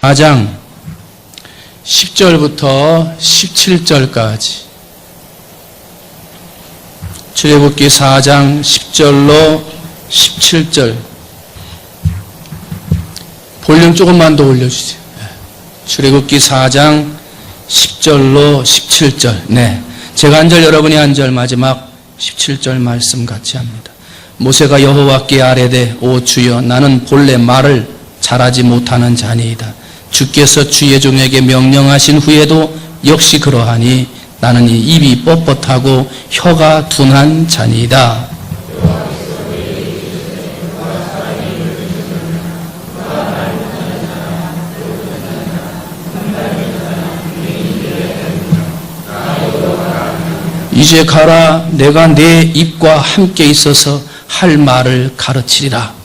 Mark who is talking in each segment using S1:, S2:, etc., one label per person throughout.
S1: 4장 10절부터 17절까지 출애굽기 4장 10절로 17절 볼륨 조금만 더 올려주세요. 출애굽기 4장 10절로 17절. 네, 제가 한 절 여러분이 한 절 마지막 17절 말씀 같이 합니다. 모세가 여호와께 아뢰되 오 주여 나는 본래 말을 잘하지 못하는 자니이다. 주께서 주의 종에게 명령하신 후에도 역시 그러하니 나는 이 입이 뻣뻣하고 혀가 둔한 자니이다. 이제 가라. 내가 내 입과 함께 있어서 할 말을 가르치리라.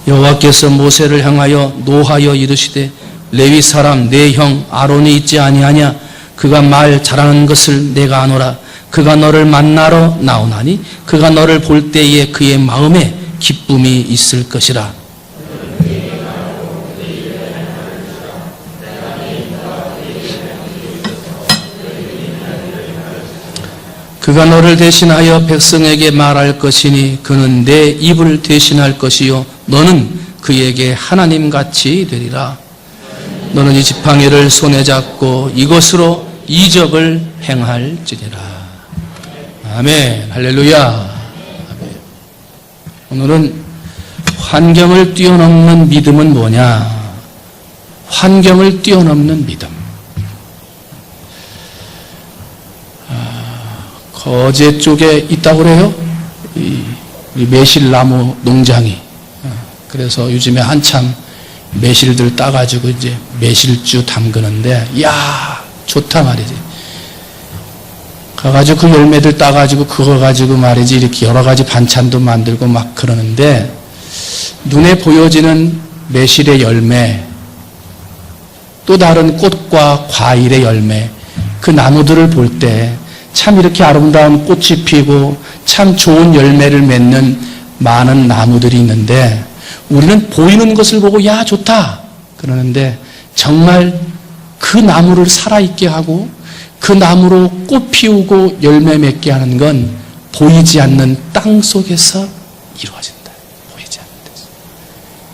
S1: 여호와께서 모세를 향하여 노하여 이르시되 레위 사람 내 형 아론이 있지 아니하냐? 그가 말 잘하는 것을 내가 아노라. 그가 너를 만나러 나오나니 그가 너를 볼 때에 그의 마음에 기쁨이 있을 것이라. 그가 너를 대신하여 백성에게 말할 것이니 그는 내 입을 대신할 것이요 너는 그에게 하나님같이 되리라. 너는 이 지팡이를 손에 잡고 이것으로 이적을 행할지니라. 아멘. 할렐루야. 아멘. 오늘은 환경을 뛰어넘는 믿음은 뭐냐? 환경을 뛰어넘는 믿음. 거제 쪽에 있다고 그래요. 이 매실나무 농장이. 그래서 요즘에 한참 매실들 따가지고 이제 매실주 담그는데, 이야, 좋다 말이지. 가가지고 그 열매들 따가지고 그거 가지고 말이지 이렇게 여러 가지 반찬도 만들고 막 그러는데, 눈에 보여지는 매실의 열매, 또 다른 꽃과 과일의 열매, 그 나무들을 볼 때 참 이렇게 아름다운 꽃이 피고 참 좋은 열매를 맺는 많은 나무들이 있는데, 우리는 보이는 것을 보고 야 좋다 그러는데, 정말 그 나무를 살아있게 하고 그 나무로 꽃 피우고 열매 맺게 하는 건 보이지 않는 땅 속에서 이루어진다. 보이지 않는 데서.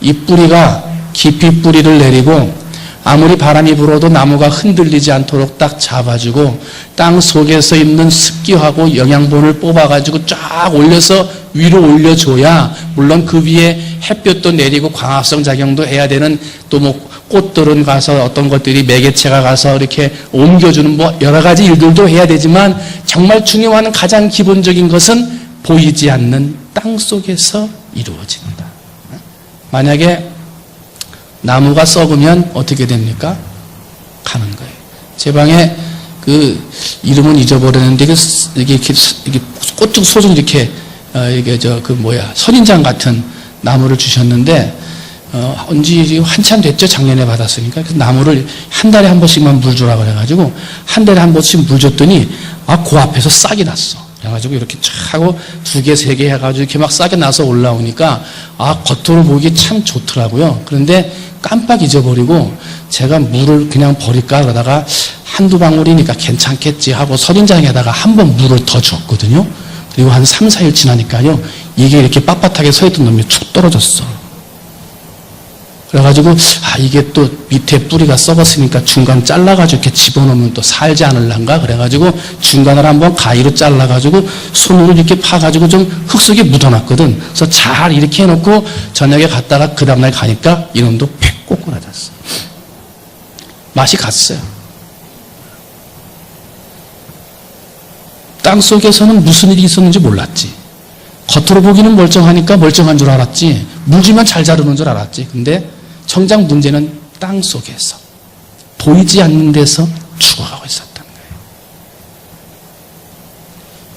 S1: 이 뿌리가 깊이 뿌리를 내리고 아무리 바람이 불어도 나무가 흔들리지 않도록 딱 잡아주고 땅 속에서 있는 습기하고 영양분을 뽑아가지고 쫙 올려서 위로 올려줘야, 물론 그 위에 햇볕도 내리고 광합성 작용도 해야 되는, 또 뭐 꽃들은 가서 어떤 것들이 매개체가 가서 이렇게 옮겨주는 뭐 여러 가지 일들도 해야 되지만, 정말 중요한 가장 기본적인 것은 보이지 않는 땅 속에서 이루어진다. 만약에 나무가 썩으면 어떻게 됩니까? 가는 거예요. 제 방에 그 이름은 잊어버렸는데 이게 꽃쭉 소중 이렇게 이게 선인장 같은 나무를 주셨는데, 언제 한참 됐죠. 작년에 받았으니까. 그 나무를 한 달에 한 번씩만 물 주라 그래가지고 한 달에 한 번씩 물 줬더니 그 앞에서 싹이 났어. 그래가지고 이렇게 쫙 하고 2개, 3개 해가지고 이렇게 막 싹이 나서 올라오니까 겉으로 보기 참 좋더라고요. 그런데 깜빡 잊어버리고 제가 물을 그냥 버릴까 그러다가 한두 방울이니까 괜찮겠지 하고 선인장에다가 한 번 물을 더 줬거든요. 그리고 한 3, 4일 지나니까요, 이게 이렇게 빳빳하게 서있던 놈이 툭 떨어졌어. 그래가지고 이게 또 밑에 뿌리가 썩었으니까 중간 잘라가지고 이렇게 집어넣으면 또 살지 않을란가 그래가지고 중간을 한번 가위로 잘라가지고 손으로 이렇게 파가지고 좀 흙 속에 묻어놨거든. 그래서 잘 이렇게 해놓고 저녁에 갔다가 그 다음날 가니까 이놈도 팩 꼬꾸라졌어. 맛이 갔어요. 땅 속에서는 무슨 일이 있었는지 몰랐지. 겉으로 보기는 멀쩡하니까 멀쩡한 줄 알았지. 물지만 잘 자르는 줄 알았지. 근데 정작 문제는 땅 속에서 보이지 않는 데서 죽어가고 있었다는 거예요.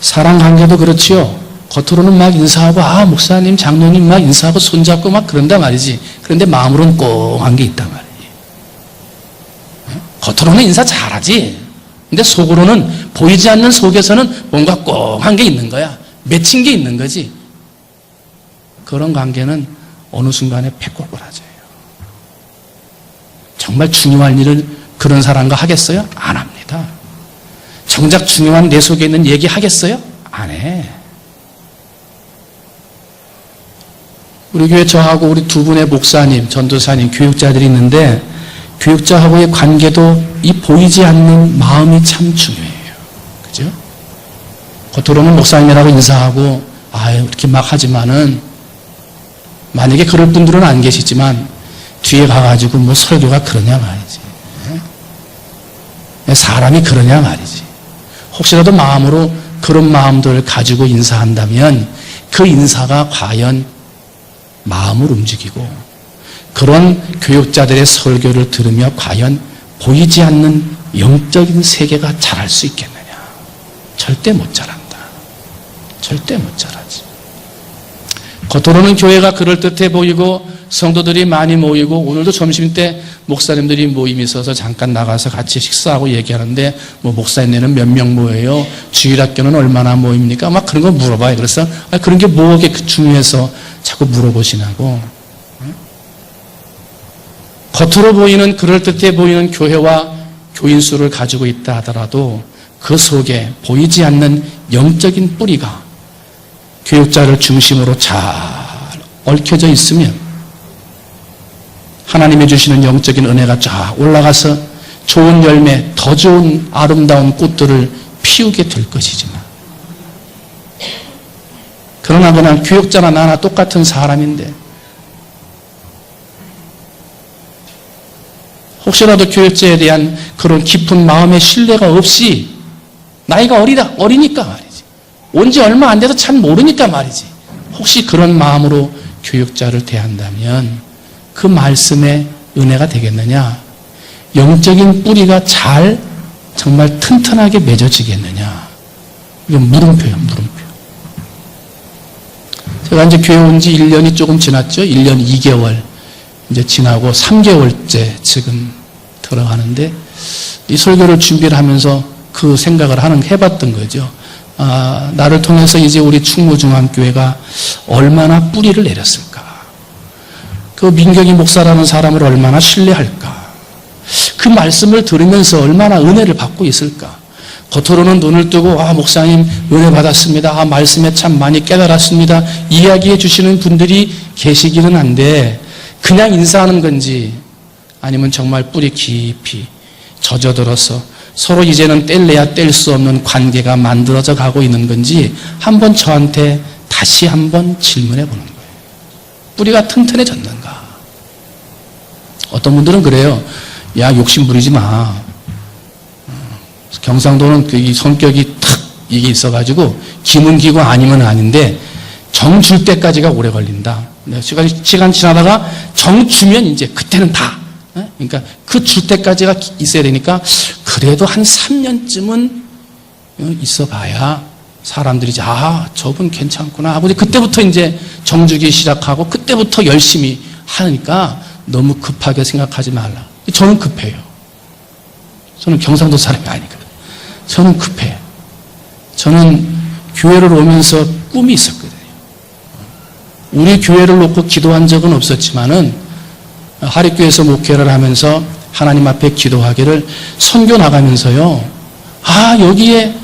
S1: 사랑 관계도 그렇지요. 겉으로는 막 인사하고 목사님, 장로님 막 인사하고 손잡고 막 그런단 말이지. 그런데 마음으로는 꽁한 게 있단 말이에요. 겉으로는 인사 잘하지. 근데 속으로는, 보이지 않는 속에서는 뭔가 꽁한 게 있는 거야. 맺힌 게 있는 거지. 그런 관계는 어느 순간에 패꼬꾸라져요. 정말 중요한 일을 그런 사람과 하겠어요? 안 합니다. 정작 중요한 내 속에 있는 얘기 하겠어요? 안 해. 우리 교회 저하고 우리 두 분의 목사님, 전도사님, 교육자들이 있는데 교육자하고의 관계도 이 보이지 않는 마음이 참 중요해요. 그죠? 겉으로는 목사님이라고 인사하고 이렇게 막 하지만은 만약에 그럴 분들은 안 계시지만 뒤에 가가지고 뭐 설교가 그러냐 말이지. 사람이 그러냐 말이지. 혹시라도 마음으로 그런 마음들을 가지고 인사한다면 그 인사가 과연 마음을 움직이고 그런 교육자들의 설교를 들으며 과연 보이지 않는 영적인 세계가 자랄 수 있겠느냐. 절대 못 자란다. 절대 못 자라지. 겉으로는 교회가 그럴듯해 보이고 성도들이 많이 모이고 오늘도 점심때 목사님들이 모임이 있어서 잠깐 나가서 같이 식사하고 얘기하는데 뭐 목사님네는 몇 명 모여요? 주일학교는 얼마나 모입니까? 막 그런 거 물어봐요. 그래서 그런 게 뭐게 중요해서 자꾸 물어보시냐고. 겉으로 보이는 그럴듯해 보이는 교회와 교인 수를 가지고 있다 하더라도 그 속에 보이지 않는 영적인 뿌리가 교육자를 중심으로 잘 얽혀져 있으면 하나님이 주시는 영적인 은혜가 쫙 올라가서 좋은 열매, 더 좋은 아름다운 꽃들을 피우게 될 것이지만 그러나 그냥 교육자나 나나 똑같은 사람인데 혹시라도 교육자에 대한 그런 깊은 마음의 신뢰가 없이 나이가 어리니까 말이지. 온 지 얼마 안 돼서 참 모르니까 말이지. 혹시 그런 마음으로 교육자를 대한다면 그 말씀의 은혜가 되겠느냐? 영적인 뿌리가 잘 정말 튼튼하게 맺어지겠느냐? 이건 물음표예요, 물음표. 제가 이제 교회 온 지 1년이 조금 지났죠? 1년 2개월 이제 지나고 3개월째 지금 들어가는데 이 설교를 준비를 하면서 그 생각을 해봤던 거죠. 나를 통해서 이제 우리 충무중앙교회가 얼마나 뿌리를 내렸을까? 그 민경희 목사라는 사람을 얼마나 신뢰할까? 그 말씀을 들으면서 얼마나 은혜를 받고 있을까? 겉으로는 눈을 뜨고 목사님 은혜 받았습니다. 말씀에 참 많이 깨달았습니다. 이야기해 주시는 분들이 계시기는 한데 그냥 인사하는 건지 아니면 정말 뿌리 깊이 젖어들어서 서로 이제는 뗄래야 뗄 수 없는 관계가 만들어져 가고 있는 건지 한번 저한테 다시 한번 질문해 보는 거예요. 뿌리가 튼튼해졌는가? 어떤 분들은 그래요. 야, 욕심 부리지 마. 경상도는 그 성격이 탁 이게 있어가지고 기면 기고 아니면 아닌데 정 줄 때까지가 오래 걸린다. 시간 지나다가 정 주면 이제 그때는 다. 그러니까 그 줄 때까지가 있어야 되니까 그래도 한 3년쯤은 있어 봐야 사람들이 저분 괜찮구나 하고 그때부터 이제 정주기 시작하고 그때부터 열심히 하니까 너무 급하게 생각하지 말라. 저는 급해요. 저는 경상도 사람이 아니거든요. 저는 급해요. 저는 교회를 오면서 꿈이 있었거든요. 우리 교회를 놓고 기도한 적은 없었지만은 하립교에서 목회를 하면서 하나님 앞에 기도하기를 선교 나가면서요. 여기에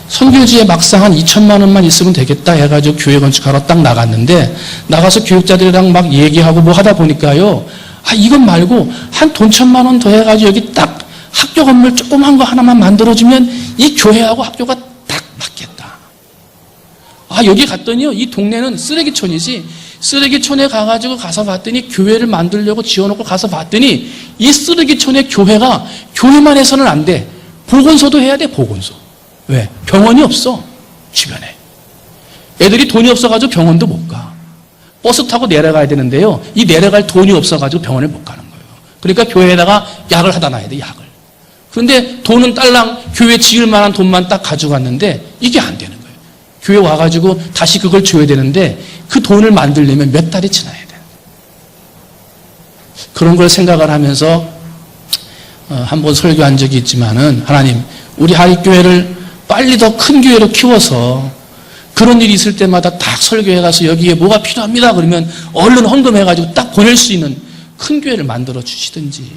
S1: 선교지에 막상 한 2천만 원만 있으면 되겠다 해가지고 교회 건축하러 딱 나갔는데 나가서 교육자들이랑 막 얘기하고 뭐 하다 보니까요. 이것 말고 한 돈 1,000만 원 더 해가지고 여기 딱 학교 건물 조그만 거 하나만 만들어주면 이 교회하고 학교가 딱 맞겠다. 여기 갔더니요. 이 동네는 쓰레기촌이지. 쓰레기촌에 가가지고 가서 봤더니 교회를 만들려고 지어놓고 가서 봤더니 이 쓰레기촌의 교회가 교회만 해서는 안 돼. 보건소도 해야 돼, 보건소. 왜? 병원이 없어, 주변에. 애들이 돈이 없어가지고 병원도 못 가. 버스 타고 내려가야 되는데요. 이 내려갈 돈이 없어가지고 병원을 못 가는 거예요. 그러니까 교회에다가 약을 하다 놔야 돼, 약을. 그런데 돈은 딸랑 교회 지을 만한 돈만 딱 가져갔는데 이게 안 되는 거예요. 교회 와가지고 다시 그걸 줘야 되는데 그 돈을 만들려면 몇 달이 지나야 돼. 그런 걸 생각을 하면서 한번 설교한 적이 있지만은 하나님, 우리 하립교회를 빨리 더 큰 교회로 키워서 그런 일이 있을 때마다 딱 설교해 가서 여기에 뭐가 필요합니다. 그러면 얼른 헌금해가지고 딱 보낼 수 있는 큰 교회를 만들어 주시든지,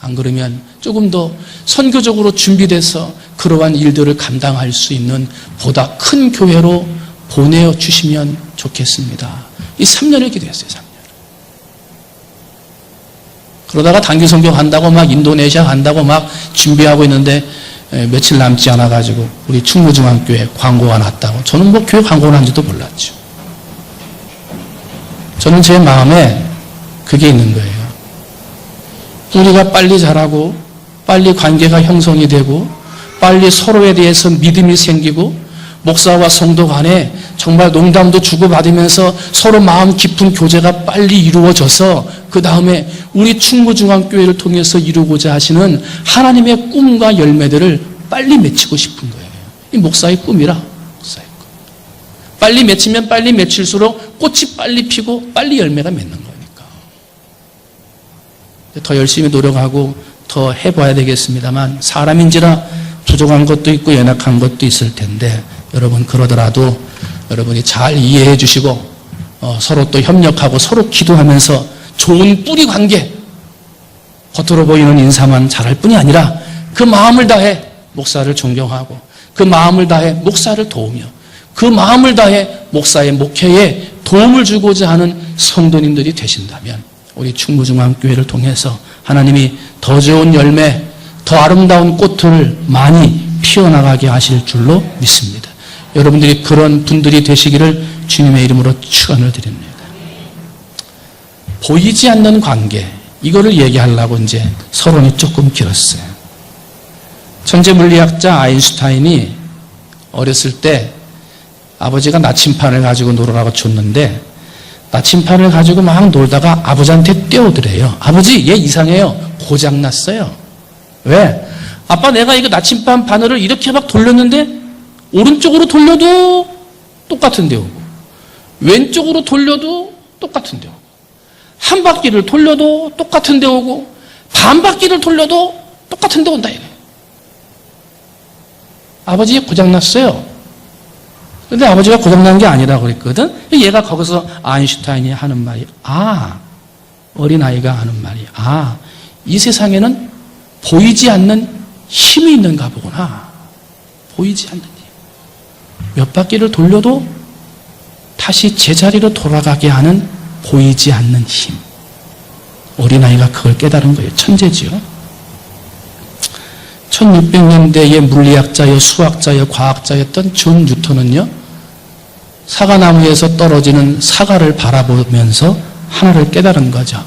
S1: 안 그러면 조금 더 선교적으로 준비돼서 그러한 일들을 감당할 수 있는 보다 큰 교회로 보내주시면 좋겠습니다. 이 3년을 기도했어요. 3년. 그러다가 단기 선교 간다고 막 인도네시아 간다고 막 준비하고 있는데 며칠 남지 않아가지고 우리 충무중앙교회 광고가 났다고. 저는 뭐 교회 광고를 한지도 몰랐죠. 저는 제 마음에 그게 있는 거예요. 우리가 빨리 자라고 빨리 관계가 형성이 되고 빨리 서로에 대해서 믿음이 생기고 목사와 성도 간에 정말 농담도 주고받으면서 서로 마음 깊은 교제가 빨리 이루어져서 그 다음에 우리 충무중앙교회를 통해서 이루고자 하시는 하나님의 꿈과 열매들을 빨리 맺히고 싶은 거예요. 이 목사의 꿈이라. 목사의 꿈. 빨리 맺히면 빨리 맺힐수록 꽃이 빨리 피고 빨리 열매가 맺는 거니까. 더 열심히 노력하고 더 해봐야 되겠습니다만 사람인지라 부족한 것도 있고 연약한 것도 있을 텐데 여러분 그러더라도 여러분이 잘 이해해 주시고 서로 또 협력하고 서로 기도하면서 좋은 뿌리 관계, 겉으로 보이는 인사만 잘할 뿐이 아니라 그 마음을 다해 목사를 존경하고 그 마음을 다해 목사를 도우며 그 마음을 다해 목사의 목회에 도움을 주고자 하는 성도님들이 되신다면 우리 충무중앙교회를 통해서 하나님이 더 좋은 열매, 더 아름다운 꽃을 많이 피어나가게 하실 줄로 믿습니다. 여러분들이 그런 분들이 되시기를 주님의 이름으로 축원을 드립니다. 보이지 않는 관계, 이거를 얘기하려고 이제 서론이 조금 길었어요. 천재 물리학자 아인슈타인이 어렸을 때 아버지가 나침판을 가지고 놀으라고 줬는데 나침판을 가지고 막 놀다가 아버지한테 떼어드래요. 아버지, 얘 이상해요. 고장났어요. 왜? 아빠, 내가 이거 나침반 바늘을 이렇게 막 돌렸는데 오른쪽으로 돌려도 똑같은 데 오고 왼쪽으로 돌려도 똑같은 데 오고 한 바퀴를 돌려도 똑같은 데 오고 반 바퀴를 돌려도 똑같은 데 온다 이거예요. 아버지 고장났어요. 근데 아버지가 고장난 게 아니라고 그랬거든. 얘가 거기서 아인슈타인이 하는 말이 어린아이가 하는 말이 이 세상에는 보이지 않는 힘이 있는가 보구나. 보이지 않는 힘. 몇 바퀴를 돌려도 다시 제자리로 돌아가게 하는 보이지 않는 힘. 어린아이가 그걸 깨달은 거예요. 천재지요. 1600년대의 물리학자여 수학자여 과학자였던 존 뉴턴은요. 사과나무에서 떨어지는 사과를 바라보면서 하나를 깨달은 거죠.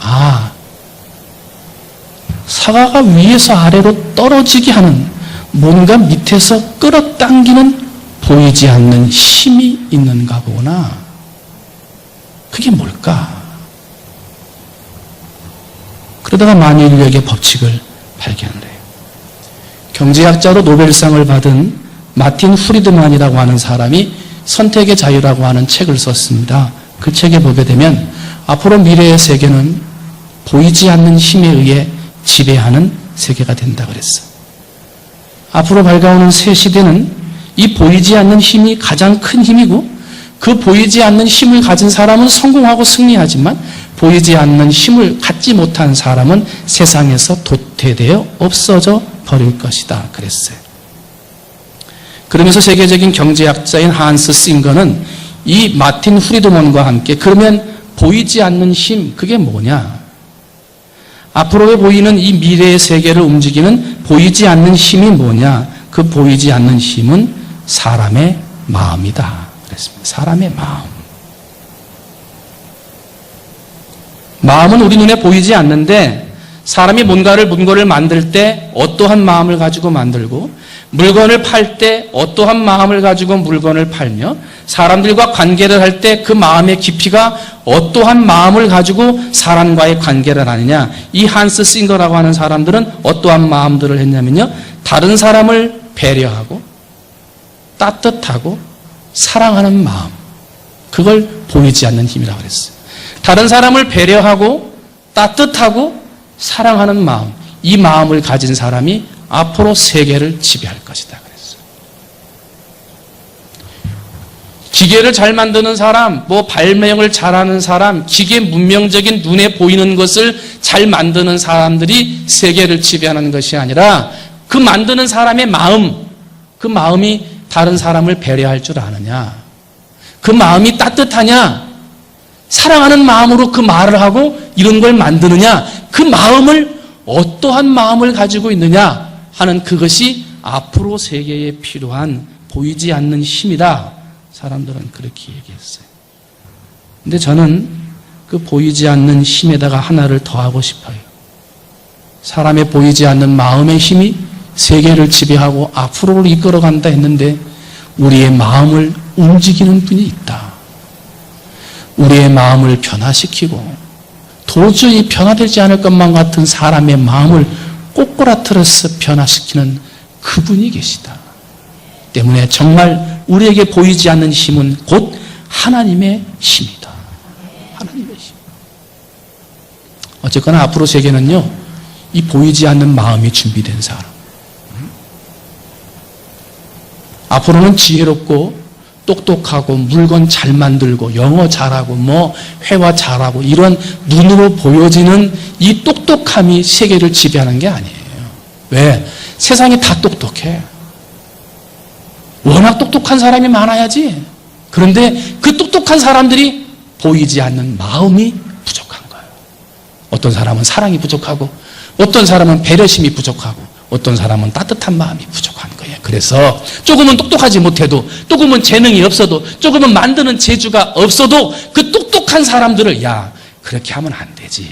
S1: 사과가 위에서 아래로 떨어지게 하는 뭔가 밑에서 끌어당기는 보이지 않는 힘이 있는가 보구나. 그게 뭘까? 그러다가 만유인력의 법칙을 발견을 해요. 경제학자로 노벨상을 받은 마틴 후리드만이라고 하는 사람이 선택의 자유라고 하는 책을 썼습니다. 그 책에 보게 되면 앞으로 미래의 세계는 보이지 않는 힘에 의해 지배하는 세계가 된다 그랬어요. 앞으로 밝아오는 새 시대는 이 보이지 않는 힘이 가장 큰 힘이고 그 보이지 않는 힘을 가진 사람은 성공하고 승리하지만 보이지 않는 힘을 갖지 못한 사람은 세상에서 도태되어 없어져 버릴 것이다 그랬어요. 그러면서 세계적인 경제학자인 한스 싱거는 이 마틴 후리드먼과 함께 그러면 보이지 않는 힘 그게 뭐냐? 앞으로 보이는 이 미래의 세계를 움직이는 보이지 않는 힘이 뭐냐? 그 보이지 않는 힘은 사람의 마음이다 그랬습니다. 사람의 마음. 마음은 우리 눈에 보이지 않는데 사람이 문거를 만들 때 어떠한 마음을 가지고 만들고 물건을 팔 때 어떠한 마음을 가지고 물건을 팔며 사람들과 관계를 할 때 그 마음의 깊이가 어떠한 마음을 가지고 사람과의 관계를 하느냐. 이 한스 싱거라고 하는 사람들은 어떠한 마음들을 했냐면요. 다른 사람을 배려하고 따뜻하고 사랑하는 마음. 그걸 보이지 않는 힘이라고 그랬어요. 다른 사람을 배려하고 따뜻하고 사랑하는 마음. 이 마음을 가진 사람이 앞으로 세계를 지배할 것이다 그랬어요. 기계를 잘 만드는 사람, 뭐 발명을 잘하는 사람, 기계 문명적인 눈에 보이는 것을 잘 만드는 사람들이 세계를 지배하는 것이 아니라 그 만드는 사람의 마음, 그 마음이 다른 사람을 배려할 줄 아느냐, 그 마음이 따뜻하냐, 사랑하는 마음으로 그 말을 하고 이런 걸 만드느냐, 그 마음을 어떠한 마음을 가지고 있느냐 하는 그것이 앞으로 세계에 필요한 보이지 않는 힘이다. 사람들은 그렇게 얘기했어요. 근데 저는 그 보이지 않는 힘에다가 하나를 더하고 싶어요. 사람의 보이지 않는 마음의 힘이 세계를 지배하고 앞으로를 이끌어간다 했는데 우리의 마음을 움직이는 분이 있다. 우리의 마음을 변화시키고 도저히 변화되지 않을 것만 같은 사람의 마음을 꼬꾸라틀어서 변화시키는 그분이 계시다. 때문에 정말 우리에게 보이지 않는 힘은 곧 하나님의 힘이다. 하나님의 힘. 어쨌거나 앞으로 세계는요, 이 보이지 않는 마음이 준비된 사람. 앞으로는 지혜롭고 똑똑하고 물건 잘 만들고 영어 잘하고 뭐 회화 잘하고 이런 눈으로 보여지는 이 똑똑함이 세계를 지배하는 게 아니에요. 왜? 세상이 다 똑똑해. 워낙 똑똑한 사람이 많아야지. 그런데 그 똑똑한 사람들이 보이지 않는 마음이 부족한 거예요. 어떤 사람은 사랑이 부족하고 어떤 사람은 배려심이 부족하고 어떤 사람은 따뜻한 마음이 부족한 거예요. 그래서 조금은 똑똑하지 못해도, 조금은 재능이 없어도, 조금은 만드는 재주가 없어도 그 똑똑한 사람들을 야, 그렇게 하면 안 되지.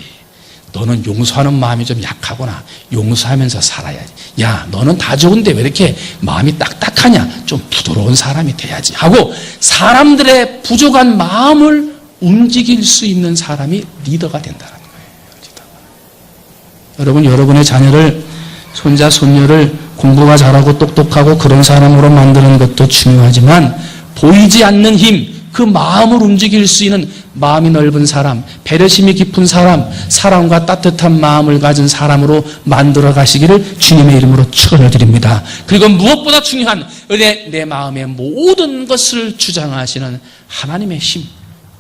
S1: 너는 용서하는 마음이 좀 약하구나. 용서하면서 살아야지. 야, 너는 다 좋은데 왜 이렇게 마음이 딱딱하냐. 좀 부드러운 사람이 돼야지 하고 사람들의 부족한 마음을 움직일 수 있는 사람이 리더가 된다는 거예요. 여러분, 여러분의 자녀를, 손자, 손녀를 공부가 잘하고 똑똑하고 그런 사람으로 만드는 것도 중요하지만 보이지 않는 힘, 그 마음을 움직일 수 있는 마음이 넓은 사람, 배려심이 깊은 사람, 사랑과 따뜻한 마음을 가진 사람으로 만들어 가시기를 주님의 이름으로 축원을 드립니다. 그리고 무엇보다 중요한 내 마음의 모든 것을 주장하시는 하나님의 힘,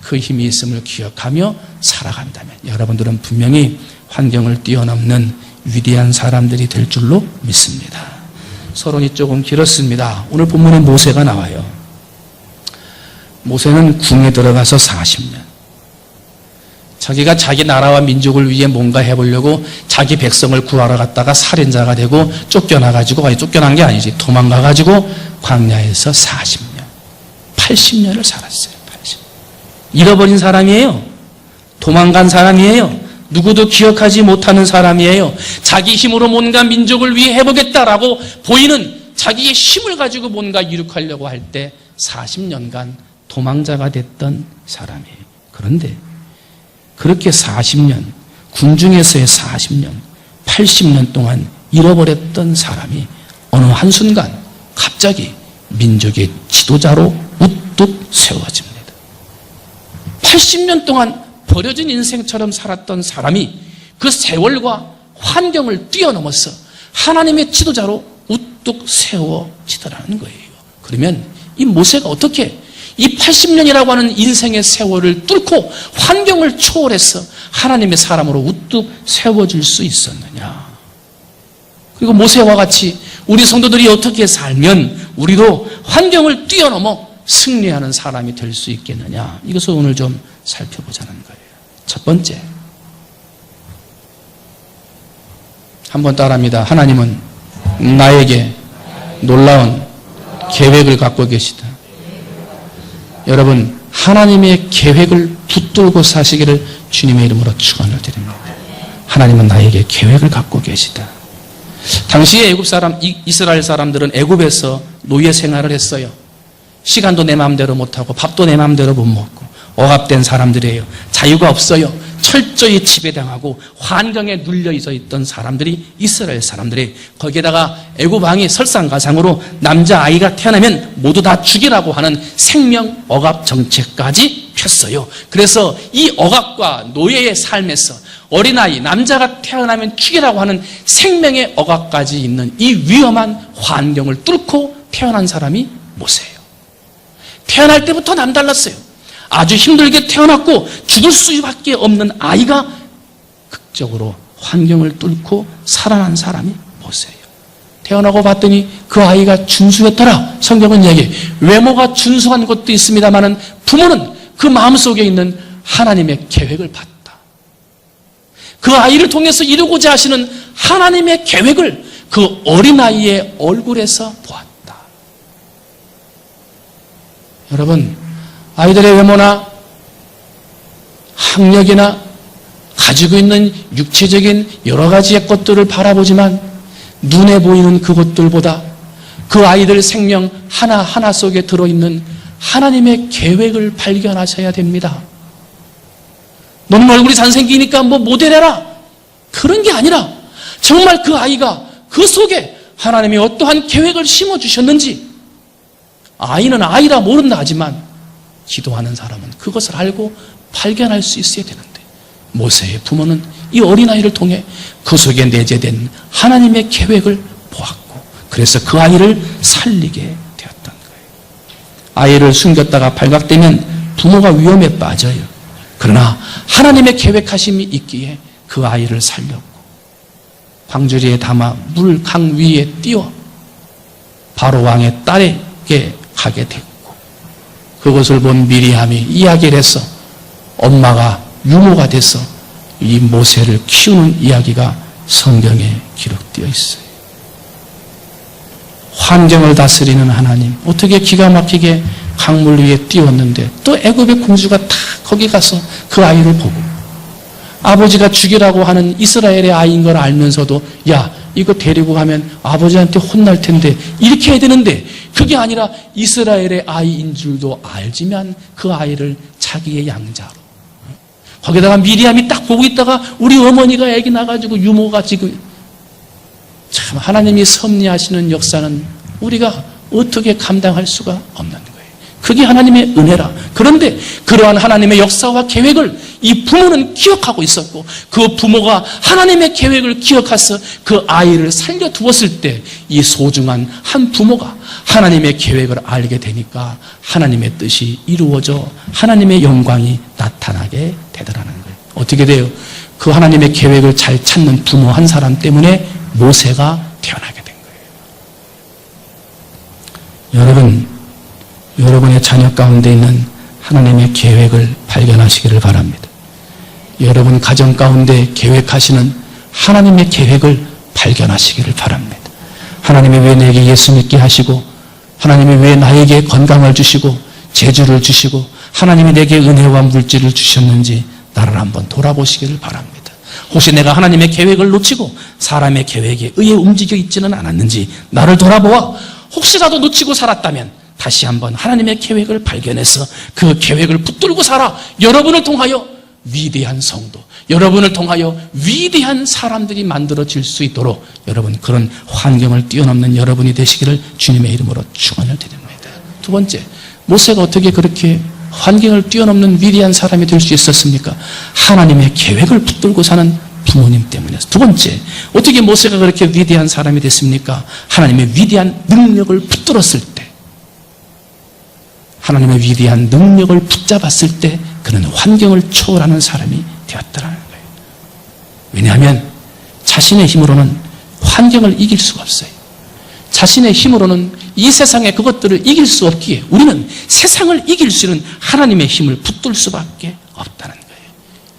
S1: 그 힘이 있음을 기억하며 살아간다면 여러분들은 분명히 환경을 뛰어넘는 위대한 사람들이 될 줄로 믿습니다. 서론이 조금 길었습니다. 오늘 본문에 모세가 나와요. 모세는 궁에 들어가서 40년. 자기가 자기 나라와 민족을 위해 뭔가 해보려고 자기 백성을 구하러 갔다가 살인자가 되고 쫓겨나가지고, 쫓겨난 게 아니지, 도망가가지고 광야에서 40년, 80년을 살았어요. 80년. 잃어버린 사람이에요. 도망간 사람이에요. 누구도 기억하지 못하는 사람이에요. 자기 힘으로 뭔가 민족을 위해 해보겠다라고 보이는 자기의 힘을 가지고 뭔가 이룩하려고 할 때 40년간 도망자가 됐던 사람이에요. 그런데 그렇게 40년, 군중에서의 40년, 80년 동안 잃어버렸던 사람이 어느 한순간 갑자기 민족의 지도자로 우뚝 세워집니다. 80년 동안 버려진 인생처럼 살았던 사람이 그 세월과 환경을 뛰어넘어서 하나님의 지도자로 우뚝 세워지더라는 거예요. 그러면 이 모세가 어떻게 이 80년이라고 하는 인생의 세월을 뚫고 환경을 초월해서 하나님의 사람으로 우뚝 세워질 수 있었느냐. 그리고 모세와 같이 우리 성도들이 어떻게 살면 우리도 환경을 뛰어넘어 승리하는 사람이 될 수 있겠느냐. 이것을 오늘 좀 살펴보자는 거예요. 첫 번째, 한번 따라합니다. 하나님은 나에게 놀라운 계획을 갖고 계시다. 여러분, 하나님의 계획을 붙들고 사시기를 주님의 이름으로 축원을 드립니다. 하나님은 나에게 계획을 갖고 계시다. 당시에 애굽 사람, 이스라엘 사람들은 애굽에서 노예 생활을 했어요. 시간도 내 마음대로 못하고 밥도 내 마음대로 못 먹고 억압된 사람들이에요. 자유가 없어요. 철저히 지배당하고 환경에 눌려 있던 사람들이 이스라엘 사람들이, 거기에다가 애굽 왕이 설상가상으로 남자아이가 태어나면 모두 다 죽이라고 하는 생명 억압 정책까지 폈어요. 그래서 이 억압과 노예의 삶에서 어린아이, 남자가 태어나면 죽이라고 하는 생명의 억압까지 있는 이 위험한 환경을 뚫고 태어난 사람이 모세예요. 태어날 때부터 남달랐어요. 아주 힘들게 태어났고 죽을 수밖에 없는 아이가 극적으로 환경을 뚫고 살아난 사람이 모세예요. 태어나고 봤더니 그 아이가 준수했더라. 성경은 얘기해. 외모가 준수한 것도 있습니다만 부모는 그 마음속에 있는 하나님의 계획을 봤다. 그 아이를 통해서 이루고자 하시는 하나님의 계획을 그 어린아이의 얼굴에서 보았다. 여러분, 아이들의 외모나 학력이나 가지고 있는 육체적인 여러 가지의 것들을 바라보지만 눈에 보이는 그것들보다 그 아이들 생명 하나하나 속에 들어있는 하나님의 계획을 발견하셔야 됩니다. 너는 얼굴이 잘생기니까 뭐 모델해라. 그런 게 아니라 정말 그 아이가 그 속에 하나님이 어떠한 계획을 심어주셨는지, 아이는 아이라 모른다 하지만 기도하는 사람은 그것을 알고 발견할 수 있어야 되는데, 모세의 부모는 이 어린아이를 통해 그 속에 내재된 하나님의 계획을 보았고, 그래서 그 아이를 살리게 되었던 거예요. 아이를 숨겼다가 발각되면 부모가 위험에 빠져요. 그러나 하나님의 계획하심이 있기에 그 아이를 살렸고, 광주리에 담아 물 강 위에 띄워 바로 왕의 딸에게 가게 됐고, 그것을 본 미리암이 이야기를 해서 엄마가 유모가 돼서 이 모세를 키우는 이야기가 성경에 기록되어 있어요. 환경을 다스리는 하나님, 어떻게 기가 막히게 강물 위에 띄웠는데 또 애굽의 공주가 다 거기 가서 그 아이를 보고, 아버지가 죽이라고 하는 이스라엘의 아이인 걸 알면서도 야, 이거 데리고 가면 아버지한테 혼날 텐데 이렇게 해야 되는데, 그게 아니라 이스라엘의 아이인 줄도 알지만 그 아이를 자기의 양자로, 거기다가 미리암이 딱 보고 있다가 우리 어머니가 애기 나가지고 유모가 지금, 참 하나님이 섭리하시는 역사는 우리가 어떻게 감당할 수가 없는 거예요. 그게 하나님의 은혜라. 그런데 그러한 하나님의 역사와 계획을 이 부모는 기억하고 있었고, 그 부모가 하나님의 계획을 기억해서 그 아이를 살려두었을 때 이 소중한 한 부모가 하나님의 계획을 알게 되니까 하나님의 뜻이 이루어져 하나님의 영광이 나타나게 되더라는 거예요. 어떻게 돼요? 그 하나님의 계획을 잘 찾는 부모 한 사람 때문에 모세가 태어나게 된 거예요. 여러분, 여러분의 자녀 가운데 있는 하나님의 계획을 발견하시기를 바랍니다. 여러분 가정 가운데 계획하시는 하나님의 계획을 발견하시기를 바랍니다. 하나님이 왜 내게 예수 믿게 하시고, 하나님이 왜 나에게 건강을 주시고 재주를 주시고 하나님이 내게 은혜와 물질을 주셨는지 나를 한번 돌아보시기를 바랍니다. 혹시 내가 하나님의 계획을 놓치고 사람의 계획에 의해 움직여 있지는 않았는지 나를 돌아보아 혹시라도 놓치고 살았다면 다시 한번 하나님의 계획을 발견해서 그 계획을 붙들고 살아 여러분을 통하여 위대한 성도, 여러분을 통하여 위대한 사람들이 만들어질 수 있도록 여러분 그런 환경을 뛰어넘는 여러분이 되시기를 주님의 이름으로 축원을 드립니다. 두 번째, 모세가 어떻게 그렇게 환경을 뛰어넘는 위대한 사람이 될 수 있었습니까? 하나님의 계획을 붙들고 사는 부모님 때문이었어요. 두 번째, 어떻게 모세가 그렇게 위대한 사람이 됐습니까? 하나님의 위대한 능력을 붙들었을 때, 하나님의 위대한 능력을 붙잡았을 때 그는 환경을 초월하는 사람이 되었다는 거예요. 왜냐하면 자신의 힘으로는 환경을 이길 수가 없어요. 자신의 힘으로는 이 세상의 그것들을 이길 수 없기에 우리는 세상을 이길 수 있는 하나님의 힘을 붙들 수밖에 없다는 거예요.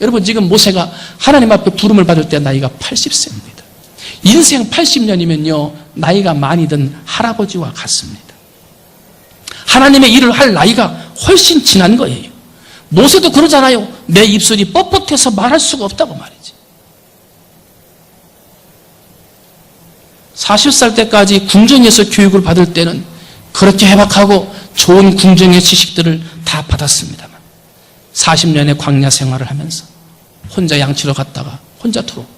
S1: 여러분, 지금 모세가 하나님 앞에 부름을 받을 때 나이가 80세입니다. 인생 80년이면요 나이가 많이 든 할아버지와 같습니다. 하나님의 일을 할 나이가 훨씬 지난 거예요. 모세도 그러잖아요. 내 입술이 뻣뻣해서 말할 수가 없다고 말이지. 40살 때까지 궁정에서 교육을 받을 때는 그렇게 해박하고 좋은 궁정의 지식들을 다 받았습니다만 40년의 광야 생활을 하면서 혼자 양치러 갔다가 혼자 들어오고,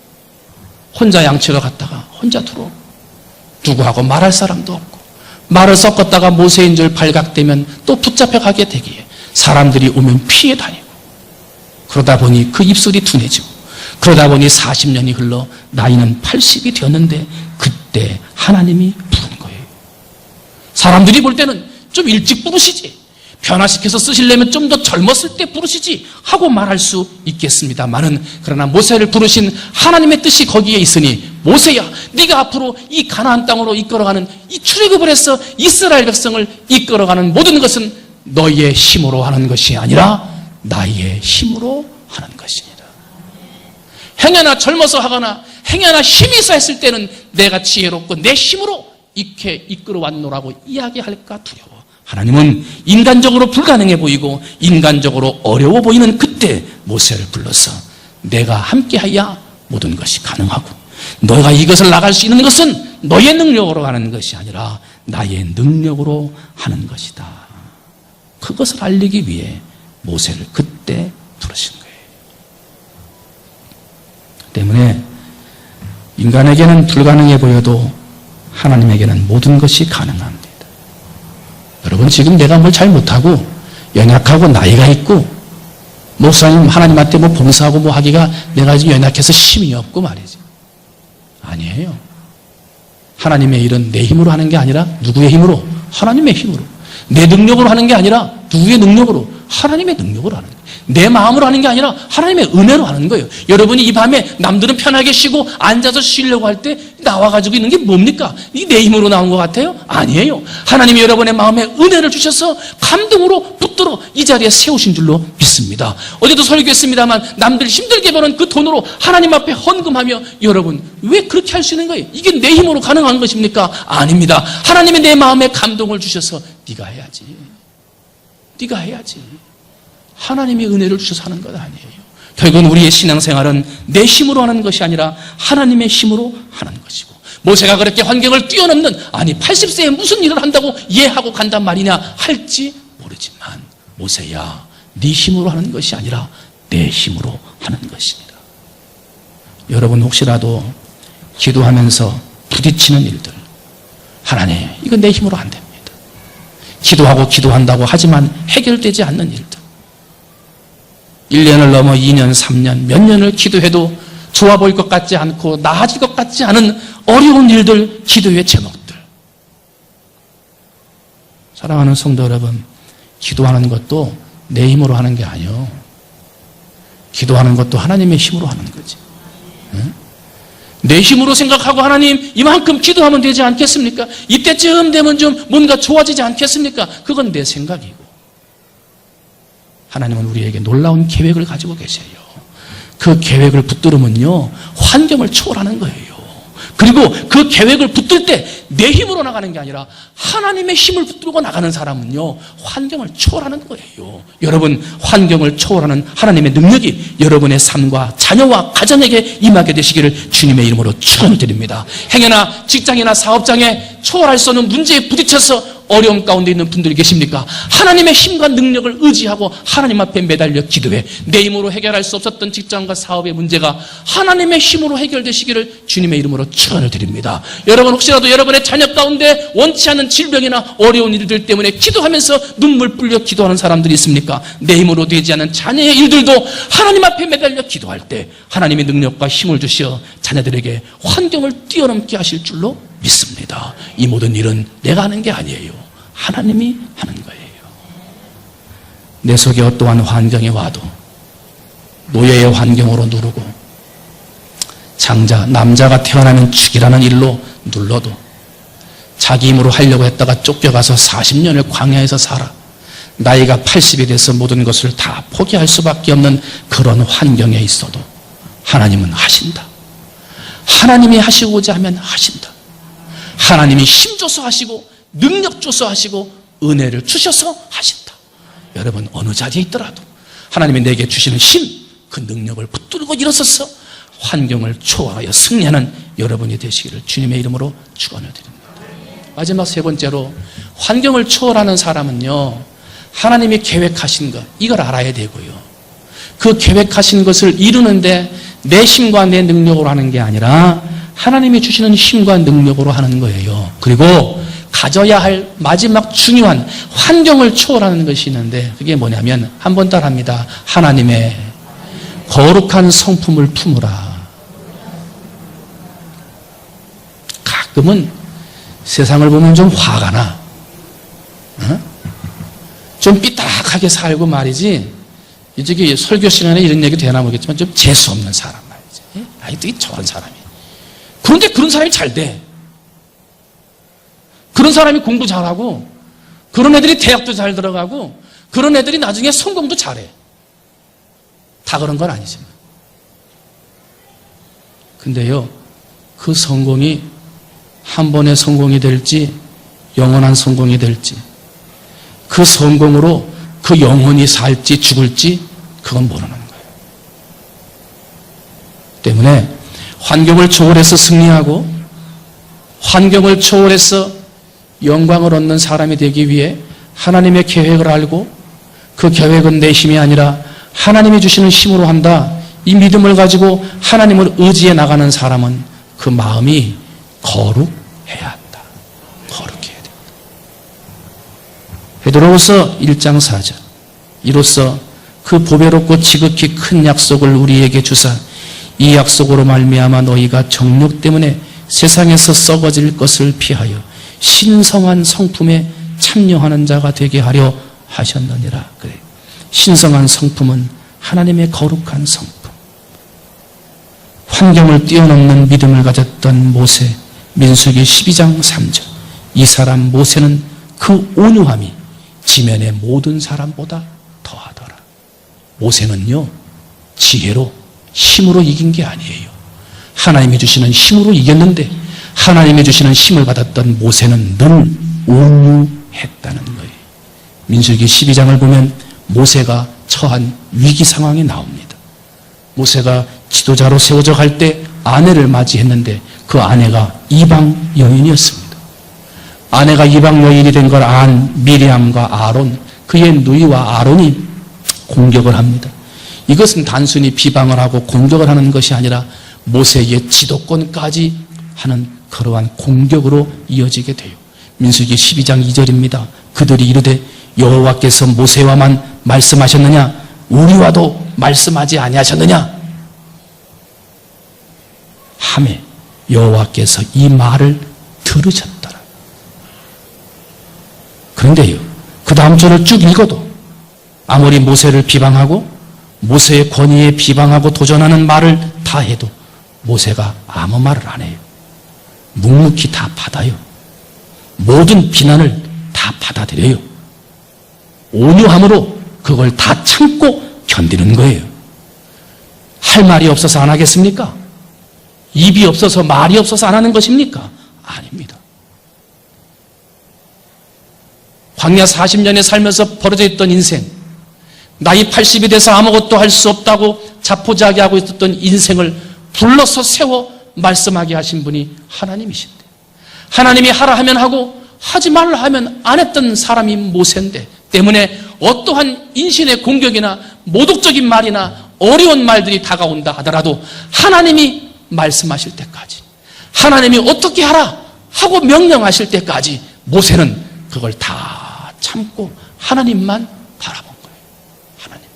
S1: 혼자 양치러 갔다가 혼자 들어오고, 누구하고 말할 사람도 없고, 말을 섞었다가 모세인 줄 발각되면 또 붙잡혀가게 되기에 사람들이 오면 피해 다니고, 그러다 보니 그 입술이 둔해지고, 그러다 보니 40년이 흘러 나이는 80이 되었는데 그때 하나님이 부른 거예요. 사람들이 볼 때는 좀 일찍 부르시지, 변화시켜서 쓰시려면 좀 더 젊었을 때 부르시지 하고 말할 수 있겠습니다만은, 그러나 모세를 부르신 하나님의 뜻이 거기에 있으니, 모세야, 네가 앞으로 이 가나안 땅으로 이끌어가는, 이 출애굽을 해서 이스라엘 백성을 이끌어가는 모든 것은 너희의 힘으로 하는 것이 아니라 나의 힘으로 하는 것이니라. 행여나 젊어서 하거나 행여나 힘이 쌓였을 때는 내가 지혜롭고 내 힘으로 이렇게 이끌어왔노라고 이야기할까 두려워. 하나님은 인간적으로 불가능해 보이고 인간적으로 어려워 보이는 그때 모세를 불러서 내가 함께하여 모든 것이 가능하고, 너희가 이것을 나갈 수 있는 것은 너의 능력으로 하는 것이 아니라 나의 능력으로 하는 것이다. 그것을 알리기 위해 모세를 그때 부르신 거예요. 때문에 인간에게는 불가능해 보여도 하나님에게는 모든 것이 가능합니다. 여러분, 지금 내가 뭘 잘 못하고 연약하고 나이가 있고 목사님 하나님한테 뭐 봉사하고 뭐 하기가 내가 지금 연약해서 힘이 없고 말이지. 아니에요. 하나님의 일은 내 힘으로 하는 게 아니라 누구의 힘으로? 하나님의 힘으로. 내 능력으로 하는 게 아니라 누구의 능력으로? 하나님의 능력으로 하는 거예요. 내 마음으로 하는 게 아니라 하나님의 은혜로 하는 거예요. 여러분이 이 밤에 남들은 편하게 쉬고 앉아서 쉬려고 할 때 나와가지고 있는 게 뭡니까? 이게 내 힘으로 나온 것 같아요? 아니에요. 하나님이 여러분의 마음에 은혜를 주셔서 감동으로 붙들어 이 자리에 세우신 줄로 믿습니다. 어제도 설교했습니다만 남들 힘들게 버는 그 돈으로 하나님 앞에 헌금하며, 여러분 왜 그렇게 할 수 있는 거예요? 이게 내 힘으로 가능한 것입니까? 아닙니다. 하나님이 내 마음에 감동을 주셔서 네가 해야지. 네가 해야지. 하나님이 은혜를 주셔서 하는 것 아니에요. 결국은 우리의 신앙생활은 내 힘으로 하는 것이 아니라 하나님의 힘으로 하는 것이고, 모세가 그렇게 환경을 뛰어넘는, 아니 80세에 무슨 일을 한다고 이해하고 간단 말이냐 할지 모르지만, 모세야, 네 힘으로 하는 것이 아니라 내 힘으로 하는 것이니라. 여러분 혹시라도 기도하면서 부딪히는 일들, 하나님 이건 내 힘으로 안 됩니다. 기도하고 기도한다고 하지만 해결되지 않는 일들, 1년을 넘어 2년, 3년, 몇 년을 기도해도 좋아 보일 것 같지 않고 나아질 것 같지 않은 어려운 일들, 기도의 제목들. 사랑하는 성도 여러분, 기도하는 것도 내 힘으로 하는 게 아니에요. 기도하는 것도 하나님의 힘으로 하는 거지. 내 힘으로 생각하고 하나님 이만큼 기도하면 되지 않겠습니까? 이때쯤 되면 좀 뭔가 좋아지지 않겠습니까? 그건 내 생각이고, 하나님은 우리에게 놀라운 계획을 가지고 계세요. 그 계획을 붙들으면요, 환경을 초월하는 거예요. 그리고 그 계획을 붙들 때 내 힘으로 나가는 게 아니라 하나님의 힘을 붙들고 나가는 사람은요, 환경을 초월하는 거예요. 여러분, 환경을 초월하는 하나님의 능력이 여러분의 삶과 자녀와 가정에게 임하게 되시기를 주님의 이름으로 축원드립니다. 행여나 직장이나 사업장에 초월할 수 없는 문제에 부딪혀서 어려움 가운데 있는 분들이 계십니까? 하나님의 힘과 능력을 의지하고 하나님 앞에 매달려 기도해 내 힘으로 해결할 수 없었던 직장과 사업의 문제가 하나님의 힘으로 해결되시기를 주님의 이름으로 축원을 드립니다. 여러분 혹시라도 여러분의 자녀 가운데 원치 않는 질병이나 어려운 일들 때문에 기도하면서 눈물 뿌려 기도하는 사람들이 있습니까? 내 힘으로 되지 않은 자녀의 일들도 하나님 앞에 매달려 기도할 때 하나님의 능력과 힘을 주시어 자녀들에게 환경을 뛰어넘게 하실 줄로 믿습니다. 이 모든 일은 내가 하는 게 아니에요. 하나님이 하는 거예요. 내 속에 어떠한 환경이 와도 노예의 환경으로 누르고 남자가 태어나면 죽이라는 일로 눌러도 자기 힘으로 하려고 했다가 쫓겨가서 40년을 광야에서 살아 나이가 80이 돼서 모든 것을 다 포기할 수밖에 없는 그런 환경에 있어도 하나님은 하신다. 하나님이 하시고자 하면 하신다. 하나님이 힘줘서 하시고 능력 줘서 하시고 은혜를 주셔서 하신다. 여러분 어느 자리에 있더라도 하나님이 내게 주시는 힘, 그 능력을 붙들고 일어서서 환경을 초월하여 승리하는 여러분이 되시기를 주님의 이름으로 축원을 드립니다. 마지막 세 번째로, 환경을 초월하는 사람은요, 하나님이 계획하신 것, 이걸 알아야 되고요, 그 계획하신 것을 이루는데 내 힘과 내 능력으로 하는 게 아니라 하나님이 주시는 힘과 능력으로 하는 거예요. 그리고 가져야 할 마지막 중요한 환경을 초월하는 것이 있는데, 그게 뭐냐면 한번 따라합니다. 하나님의 거룩한 성품을 품으라. 가끔은 세상을 보면 좀 화가 나, 좀 삐딱 착하게 살고 말이지, 이쪽에 설교 시간에 이런 얘기 되나 모르겠지만 좀 재수없는 사람 말이지. 아이, 되게 저런 사람이. 그런데 그런 사람이 잘 돼. 그런 사람이 공부 잘하고, 그런 애들이 대학도 잘 들어가고, 그런 애들이 나중에 성공도 잘해. 다 그런 건 아니지만. 근데요, 그 성공이 한 번의 성공이 될지, 영원한 성공이 될지, 그 성공으로 그 영혼이 살지 죽을지, 그건 모르는 거예요. 때문에 환경을 초월해서 승리하고, 환경을 초월해서 영광을 얻는 사람이 되기 위해 하나님의 계획을 알고, 그 계획은 내 힘이 아니라 하나님이 주시는 힘으로 한다. 이 믿음을 가지고 하나님을 의지해 나가는 사람은 그 마음이 거룩해야 한다. 거룩해야 된다. 베드로후서 1장 4절. 이로써 그 보배롭고 지극히 큰 약속을 우리에게 주사 이 약속으로 말미암아 너희가 정욕 때문에 세상에서 썩어질 것을 피하여 신성한 성품에 참여하는 자가 되게 하려 하셨느니라. 그래. 신성한 성품은 하나님의 거룩한 성품. 환경을 뛰어넘는 믿음을 가졌던 모세, 민수기 12장 3절. 이 사람 모세는 그 온유함이 지면의 모든 사람보다 더하더라. 모세는요, 지혜로, 힘으로 이긴 게 아니에요. 하나님이 주시는 힘으로 이겼는데, 하나님이 주시는 힘을 받았던 모세는 늘 온유했다는 거예요. 민수기 12장을 보면 모세가 처한 위기 상황이 나옵니다. 모세가 지도자로 세워져 갈 때 아내를 맞이했는데 그 아내가 이방 여인이었습니다. 아내가 이방 여인이 된 걸 안 미리암과 아론, 그의 누이와 아론이 공격을 합니다. 이것은 단순히 비방을 하고 공격을 하는 것이 아니라 모세의 지도권까지 하는 그러한 공격으로 이어지게 돼요. 민수기 12장 2절입니다. 그들이 이르되 여호와께서 모세와만 말씀하셨느냐? 우리와도 말씀하지 아니하셨느냐? 하매 여호와께서 이 말을 들으셨더라. 그런데요, 그 다음 절을 쭉 읽어도 아무리 모세를 비방하고 모세의 권위에 비방하고 도전하는 말을 다 해도 모세가 아무 말을 안 해요. 묵묵히 다 받아요. 모든 비난을 다 받아들여요. 온유함으로 그걸 다 참고 견디는 거예요. 할 말이 없어서 안 하겠습니까? 입이 없어서 말이 없어서 안 하는 것입니까? 아닙니다. 광야 40년에 살면서 벌어져 있던 인생, 나이 80이 돼서 아무것도 할 수 없다고 자포자기하고 있었던 인생을 불러서 세워 말씀하게 하신 분이 하나님이신데, 하나님이 하라 하면 하고 하지 말라 하면 안 했던 사람이 모세인데, 때문에 어떠한 인신의 공격이나 모독적인 말이나 어려운 말들이 다가온다 하더라도 하나님이 말씀하실 때까지, 하나님이 어떻게 하라 하고 명령하실 때까지 모세는 그걸 다 참고 하나님만 바라본 거예요. 하나님만.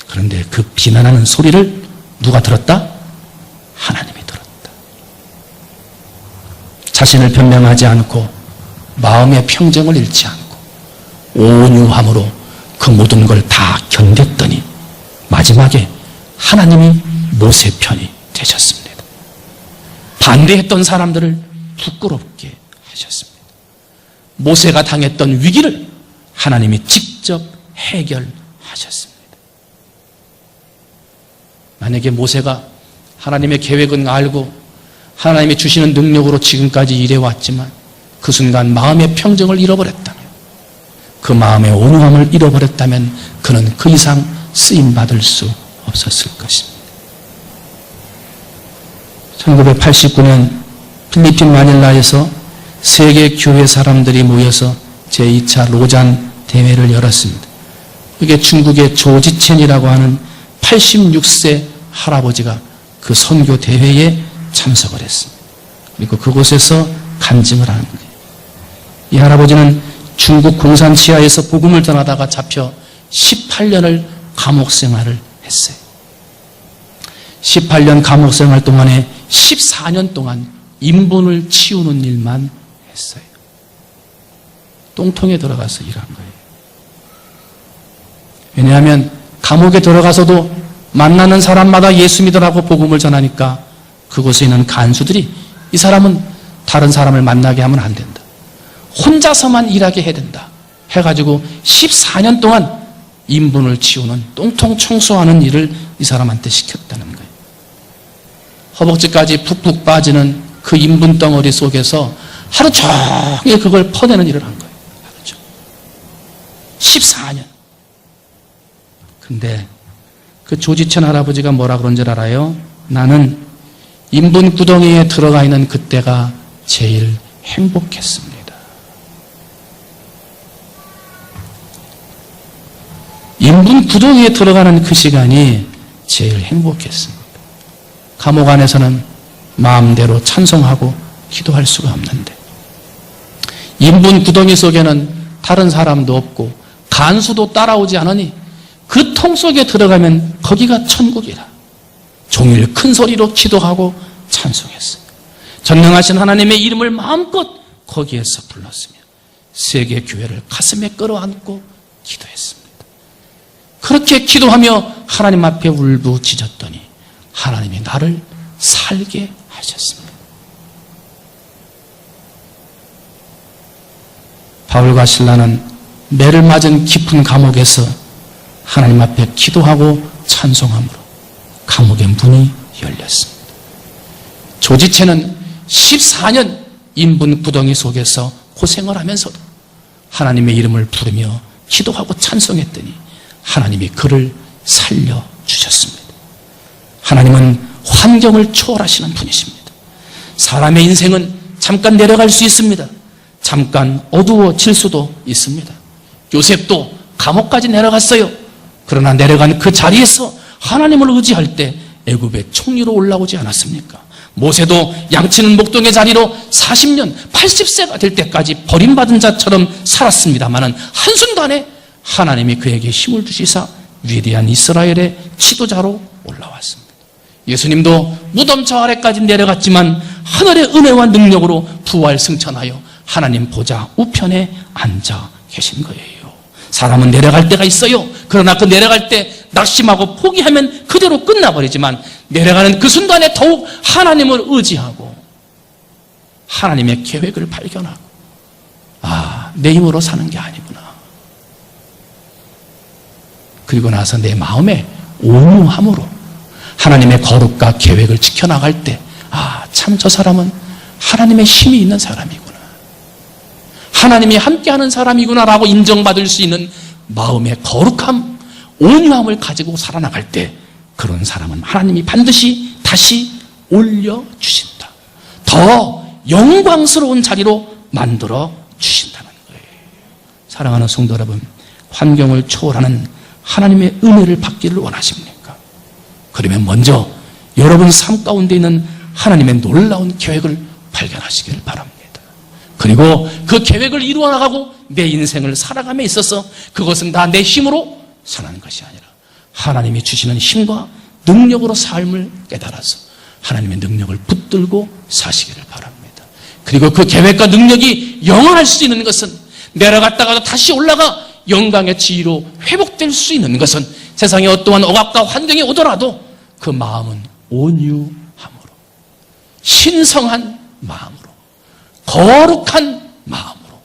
S1: 그런데 그 비난하는 소리를 누가 들었다? 하나님이 들었다. 자신을 변명하지 않고 마음의 평정을 잃지 않고 온유함으로 그 모든 걸 다 견뎠더니 마지막에 하나님이 모세 편이 되셨습니다. 반대했던 사람들을 부끄럽게 하셨습니다. 모세가 당했던 위기를 하나님이 직접 해결하셨습니다. 만약에 모세가 하나님의 계획은 알고 하나님이 주시는 능력으로 지금까지 일해왔지만 그 순간 마음의 평정을 잃어버렸다면, 그 마음의 온유함을 잃어버렸다면 그는 그 이상 쓰임받을 수 없었을 것입니다. 1989년 필리핀 마닐라에서 세계 교회 사람들이 모여서 제2차 로잔 대회를 열었습니다. 그게 중국의 조지첸이라고 하는 86세 할아버지가 그 선교 대회에 참석을 했습니다. 그리고 그곳에서 간증을 하는 거예요. 이 할아버지는 중국 공산 치하에서 복음을 전하다가 잡혀 18년을 감옥 생활을 했어요. 18년 감옥 생활 동안에 14년 동안 인분을 치우는 일만 했어요. 똥통에 들어가서 일한 거예요. 왜냐하면 감옥에 들어가서도 만나는 사람마다 예수 믿으라고 복음을 전하니까 그곳에 있는 간수들이 이 사람은 다른 사람을 만나게 하면 안 된다. 혼자서만 일하게 해야 된다. 해가지고 14년 동안 인분을 치우는 똥통 청소하는 일을 이 사람한테 시켰다는 거예요. 허벅지까지 푹푹 빠지는 그 인분 덩어리 속에서 하루 종일 그걸 퍼내는 일을 한 거예요. 하루 종일. 14년. 근데 그 조지천 할아버지가 뭐라 그런 줄 알아요? 나는 인분 구덩이에 들어가 있는 그때가 제일 행복했습니다. 인분 구덩이에 들어가는 그 시간이 제일 행복했습니다. 감옥 안에서는 마음대로 찬송하고 기도할 수가 없는데 인분 구덩이 속에는 다른 사람도 없고 간수도 따라오지 않으니 그 통 속에 들어가면 거기가 천국이라 종일 큰 소리로 기도하고 찬송했어요. 전능하신 하나님의 이름을 마음껏 거기에서 불렀으며 세계 교회를 가슴에 끌어안고 기도했습니다. 그렇게 기도하며 하나님 앞에 울부짖었더니 하나님이 나를 살게 하셨습니다. 바울과 실라는 매를 맞은 깊은 감옥에서 하나님 앞에 기도하고 찬송함으로 감옥의 문이 열렸습니다. 조지체는 14년 인분 구덩이 속에서 고생을 하면서도 하나님의 이름을 부르며 기도하고 찬송했더니 하나님이 그를 살려주셨습니다. 하나님은 환경을 초월하시는 분이십니다. 사람의 인생은 잠깐 내려갈 수 있습니다. 잠깐 어두워질 수도 있습니다. 요셉도 감옥까지 내려갔어요. 그러나 내려간 그 자리에서 하나님을 의지할 때 애굽의 총리로 올라오지 않았습니까? 모세도 양치는 목동의 자리로 40년, 80세가 될 때까지 버림받은 자처럼 살았습니다마는 한순간에 하나님이 그에게 힘을 주시사 위대한 이스라엘의 지도자로 올라왔습니다. 예수님도 무덤 저 아래까지 내려갔지만 하늘의 은혜와 능력으로 부활 승천하여 하나님 보좌 우편에 앉아 계신 거예요. 사람은 내려갈 때가 있어요. 그러나 그 내려갈 때 낙심하고 포기하면 그대로 끝나버리지만 내려가는 그 순간에 더욱 하나님을 의지하고 하나님의 계획을 발견하고 내 힘으로 사는 게 아니구나. 그리고 나서 내 마음에 온유함으로 하나님의 거룩과 계획을 지켜나갈 때 참 저 사람은 하나님의 힘이 있는 사람이구나. 하나님이 함께하는 사람이구나라고 인정받을 수 있는 마음의 거룩함, 온유함을 가지고 살아나갈 때 그런 사람은 하나님이 반드시 다시 올려주신다. 더 영광스러운 자리로 만들어 주신다는 거예요. 사랑하는 성도 여러분, 환경을 초월하는 하나님의 은혜를 받기를 원하십니까? 그러면 먼저 여러분 삶 가운데 있는 하나님의 놀라운 계획을 발견하시길 바랍니다. 그리고 그 계획을 이루어 나가고 내 인생을 살아감에 있어서 그것은 다 내 힘으로 사는 것이 아니라 하나님이 주시는 힘과 능력으로 삶을 깨달아서 하나님의 능력을 붙들고 사시기를 바랍니다. 그리고 그 계획과 능력이 영원할 수 있는 것은 내려갔다가도 다시 올라가 영광의 지위로 회복될 수 있는 것은 세상에 어떠한 억압과 환경이 오더라도 그 마음은 온유함으로 신성한 마음으로 거룩한 마음으로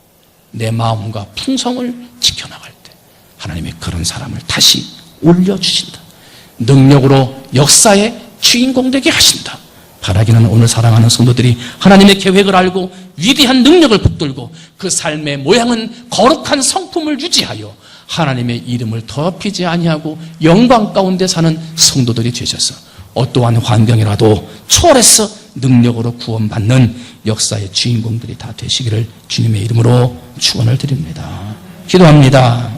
S1: 내 마음과 풍성을 지켜나갈 때 하나님이 그런 사람을 다시 올려주신다. 능력으로 역사의 주인공 되게 하신다. 바라기는 오늘 사랑하는 성도들이 하나님의 계획을 알고 위대한 능력을 붙들고 그 삶의 모양은 거룩한 성품을 유지하여 하나님의 이름을 더럽히지 아니하고 영광 가운데 사는 성도들이 되셔서 어떠한 환경이라도 초월해서 능력으로 구원받는 역사의 주인공들이 다 되시기를 주님의 이름으로 축원을 드립니다. 기도합니다.